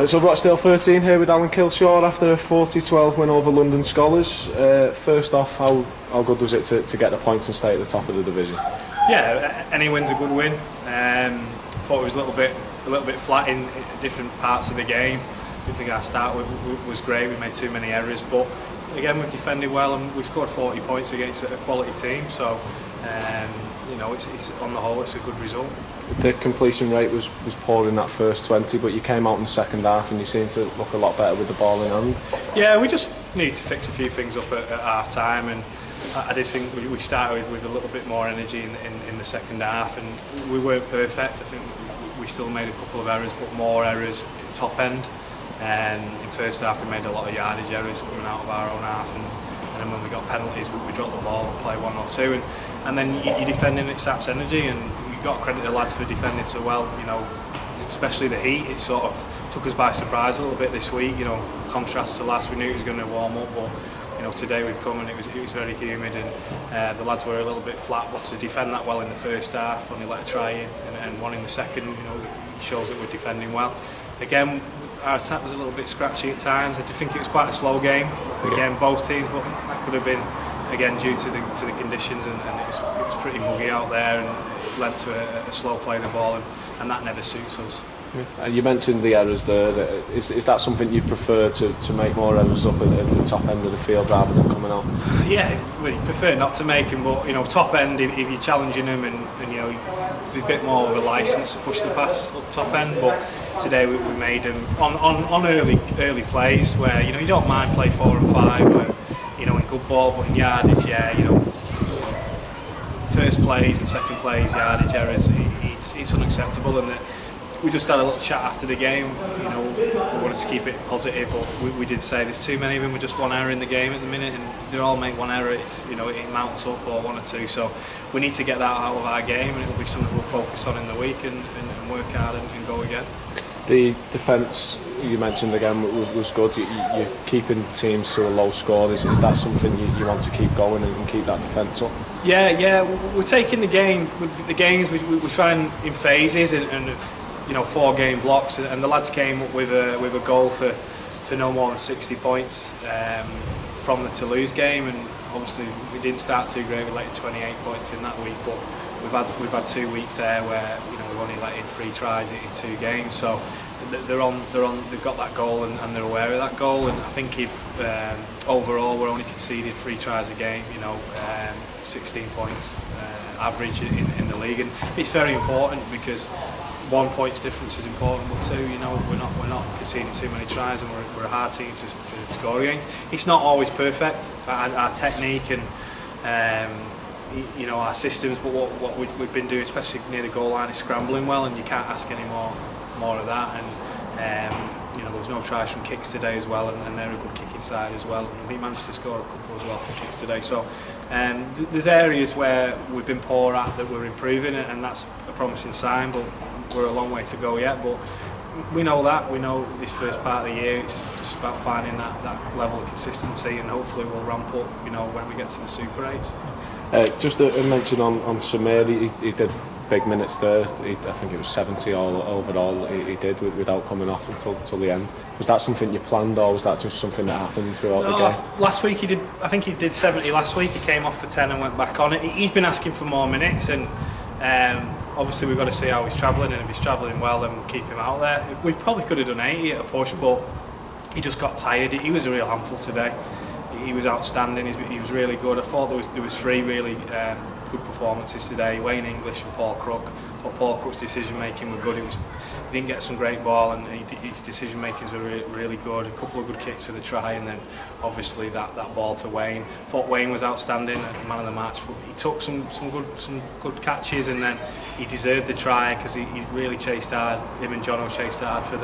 So Rochdale 13 here with Alan Kilshaw after a 40-12 win over London Skolars. First off, how good was it to get the points and stay at the top of the division? Yeah, any win's a good win. Thought it was a little bit flat in different parts of the game. I think our start was great. We made too many errors, but again we've defended well and we've scored 40 points against a quality team. So you know, it's on the whole it's a good result. The completion rate was poor in that first 20, but you came out in the second half and you seemed to look a lot better with the ball in hand. Yeah, we just needed to fix a few things up at half time, and I did think we started with a little bit more energy in the second half, and we weren't perfect. I think we still made a couple of errors, but more errors in top end. And in first half we made a lot of yardage errors coming out of our own half, and then when we got penalties we dropped the ball and played 1 or 2, and then you're defending, it saps energy, and you've got to credit the lads for defending so well. You know, especially the heat, it sort of took us by surprise a little bit this week. You know, contrast to last, we knew it was going to warm up, but you know, today we've come and it was very humid, and the lads were a little bit flat, but to defend that well in the first half, only let a try in and one in the second, you know, it shows that we're defending well. Again, our attack was a little bit scratchy at times. I do think it was quite a slow game, again both teams, but that could have been again due to the conditions, and it was pretty muggy out there, and it led to a slow play of the ball, and that never suits us. Yeah. You mentioned the errors there. Is that something you prefer to make more errors up at the top end of the field rather than coming out? Yeah, we prefer not to make them, but you know, top end, if you're challenging them and you know, there's a bit more of a licence to push the pass up top end. But today we made them on early plays where you know you don't mind play 4 and 5, where, you know, in good ball, but in yardage, yeah, you know, first plays and second plays, yardage errors, it's unacceptable. And we just had a little chat after the game. You know, we wanted to keep it positive, but we did say there's too many of them with just 1 error in the game at the minute, and they all make 1 error. It's, you know, it mounts up, or 1 or 2. So we need to get that out of our game, and it'll be something we'll focus on in the week and work hard and go again. The defence you mentioned again was good. You're keeping teams to a low score. Is that something you want to keep going and keep that defence up? Yeah, we're taking the game. With the games we try in phases and you know, 4-game blocks, and the lads came up with a goal for no more than 60 points from the Toulouse game, and obviously we didn't start too great. We let in 28 points in that week, but we've had 2 weeks there where, you know, we've only let in 3 tries in 2 games. So they've got that goal, and they're aware of that goal. And I think if overall we're only conceded 3 tries a game, you know, 16 points average in the league, and it's very important because 1 point's difference is important, but 2, you know, we're not conceding too many tries, and we're a hard team to score against. It's not always perfect, our technique and you know, our systems, but what we've been doing, especially near the goal line, is scrambling well, and you can't ask any more of that. And you know, there was no tries from kicks today as well, and they're a good kicking side as well, and we managed to score a couple as well from kicks today. So there's areas where we've been poor at that we're improving, and that's a promising sign, but we're a long way to go yet. But we know this first part of the year, it's just about finding that level of consistency, and hopefully we'll ramp up, you know, when we get to the Super 8s. Just a mention on Samir, he did big minutes there. I think it was 70 all overall he did without coming off until the end. Was that something you planned, or was that just something that happened throughout the game? Last week I think he did 70 last week. He came off for 10 and went back on it. He's been asking for more minutes, and obviously we've got to see how he's travelling, and if he's travelling well, then we'll keep him out there. We probably could have done 80 at a push, but he just got tired. He was a real handful today. He was outstanding. He was really good. I thought there was 3 really good performances today. Wayne English and Paul Crook. I thought Paul Crook's decision making were good. He didn't get some great ball, and his decision makings were really good. A couple of good kicks for the try, and then obviously that ball to Wayne. I thought Wayne was outstanding, man of the match. But he took some good catches, and then he deserved the try because he really chased hard. Him and Jono chased hard for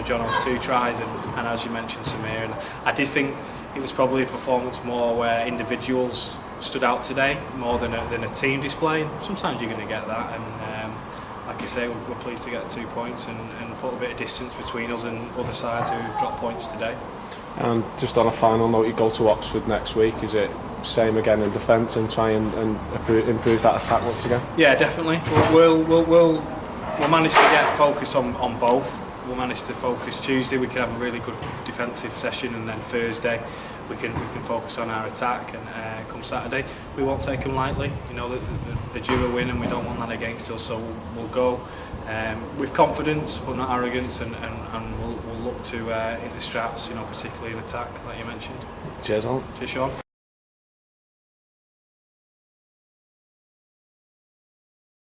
Jono's 2 tries, and as you mentioned, Samir. And I did think it was probably a performance more where individuals stood out today more than a team display. And sometimes you're going to get that, and like I say, we're pleased to get 2 points and put a bit of distance between us and other sides who've dropped points today. And just on a final note, you go to Oxford next week. Is it same again in defence and try and improve that attack once again? Yeah, definitely. We'll manage to get focus on both. we'll manage to focus. Tuesday we can have a really good defensive session, and then Thursday we can focus on our attack. And come Saturday, we won't take them lightly. You know, they're due a win, and we don't want that against us. So we'll go with confidence, but not arrogance, and we'll look to hit the straps. You know, particularly in attack, like you mentioned. Cheers, Alan. Cheers, Sean.